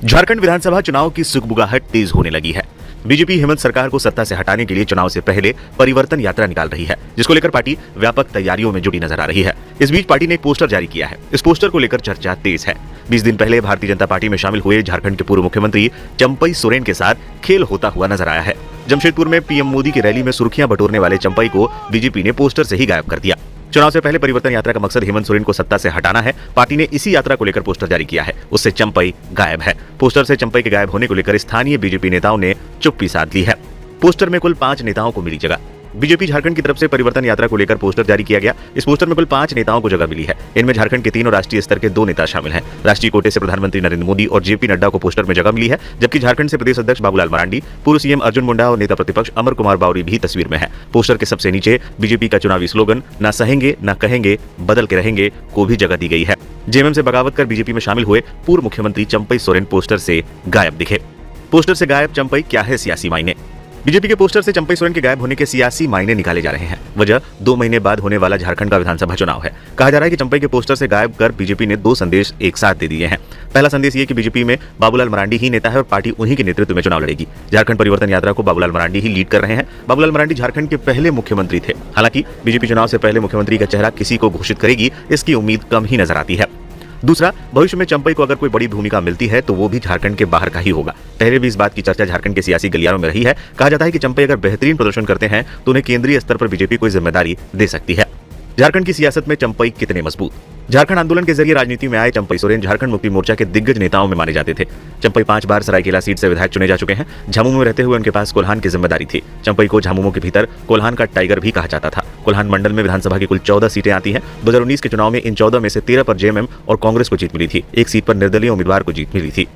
झारखंड विधानसभा चुनाव की सुगबुगाहट तेज होने लगी है। बीजेपी हेमंत सरकार को सत्ता से हटाने के लिए चुनाव से पहले परिवर्तन यात्रा निकाल रही है, जिसको लेकर पार्टी व्यापक तैयारियों में जुटी नजर आ रही है। इस बीच पार्टी ने एक पोस्टर जारी किया है। इस पोस्टर को लेकर चर्चा तेज है। 20 दिन पहले भारतीय जनता पार्टी में शामिल हुए झारखंड के पूर्व मुख्यमंत्री चंपई सोरेन के साथ खेल होता हुआ नजर आया है। जमशेदपुर में पीएम मोदी की रैली में सुर्खियां बटोरने वाले चंपई को बीजेपी ने पोस्टर से ही गायब कर दिया। चुनाव से पहले परिवर्तन यात्रा का मकसद हेमंत सोरेन को सत्ता से हटाना है। पार्टी ने इसी यात्रा को लेकर पोस्टर जारी किया है। उससे चंपई गायब है। पोस्टर से चंपई के गायब होने को लेकर स्थानीय बीजेपी नेताओं ने चुप्पी साध ली है। पोस्टर में कुल 5 नेताओं को मिली जगह। बीजेपी झारखंड की तरफ से परिवर्तन यात्रा को लेकर पोस्टर जारी किया गया। इस पोस्टर में कुल 5 नेताओं को जगह मिली है। इनमें झारखंड के 3 और राष्ट्रीय स्तर के 2 नेता शामिल हैं। राष्ट्रीय कोटे से प्रधानमंत्री नरेंद्र मोदी और जेपी नड्डा को पोस्टर में जगह मिली है, जबकि झारखंड से प्रदेश अध्यक्ष बाबूलाल मरांडी, पूर्व सीएम अर्जुन मुंडा और नेता प्रतिपक्ष अमर कुमार बावरी भी तस्वीर में है। पोस्टर के सबसे नीचे बीजेपी का चुनावी स्लोगन "ना सहेंगे ना कहेंगे, बदल के रहेंगे" को भी जगह दी गई है। जेएमएम से बगावत कर बीजेपी में शामिल हुए पूर्व मुख्यमंत्री चंपई सोरेन पोस्टर से गायब दिखे। पोस्टर से गायब चंपई, क्या है सियासी मायने? बीजेपी के पोस्टर से चंपई सोरेन के गायब होने के सियासी मायने निकाले जा रहे हैं। वजह 2 महीने बाद होने वाला झारखंड का विधानसभा चुनाव है। कहा जा रहा है कि चंपई के पोस्टर से गायब कर बीजेपी ने 2 संदेश एक साथ दे दिए हैं। पहला संदेश ये कि बीजेपी में बाबूलाल मरांडी ही नेता है और पार्टी उन्हीं के नेतृत्व में चुनाव लड़ेगी। झारखंड परिवर्तन यात्रा को बाबूलाल मरांडी ही लीड कर रहे हैं। बाबूलाल मरांडी झारखंड के पहले मुख्यमंत्री थे। हालांकि बीजेपी चुनाव से पहले मुख्यमंत्री का चेहरा किसी को घोषित करेगी, इसकी उम्मीद कम ही नजर आती है। दूसरा, भविष्य में चंपई को अगर कोई बड़ी भूमिका मिलती है तो वो भी झारखंड के बाहर का ही होगा। पहले भी इस बात की चर्चा झारखंड के सियासी गलियारों में रही है। कहा जाता है कि चंपई अगर बेहतरीन प्रदर्शन करते हैं तो उन्हें केंद्रीय स्तर पर बीजेपी कोई जिम्मेदारी दे सकती है। झारखंड की सियासत में चंपई कितने मजबूत? झारखंड आंदोलन के जरिए राजनीति में आए चंपई सोरेन झारखंड मुक्ति मोर्चा के दिग्गज नेताओं में माने जाते थे। चंपई 5 बार सरायकेला सीट से विधायक चुने जा चुके हैं। झामुमो में रहते हुए उनके पास कोल्हान की जिम्मेदारी थी। चंपई को झामुमो के भीतर कोल्हान का टाइगर भी कहा जाता था। कोल्हान मंडल में विधानसभा की कुल 14 सीटें आती हैं। 2019 के चुनाव में इन 14 में से 13 पर जेएमएम और कांग्रेस को जीत मिली थी। 1 सीट पर निर्दलीय उम्मीदवार को जीत मिली थी।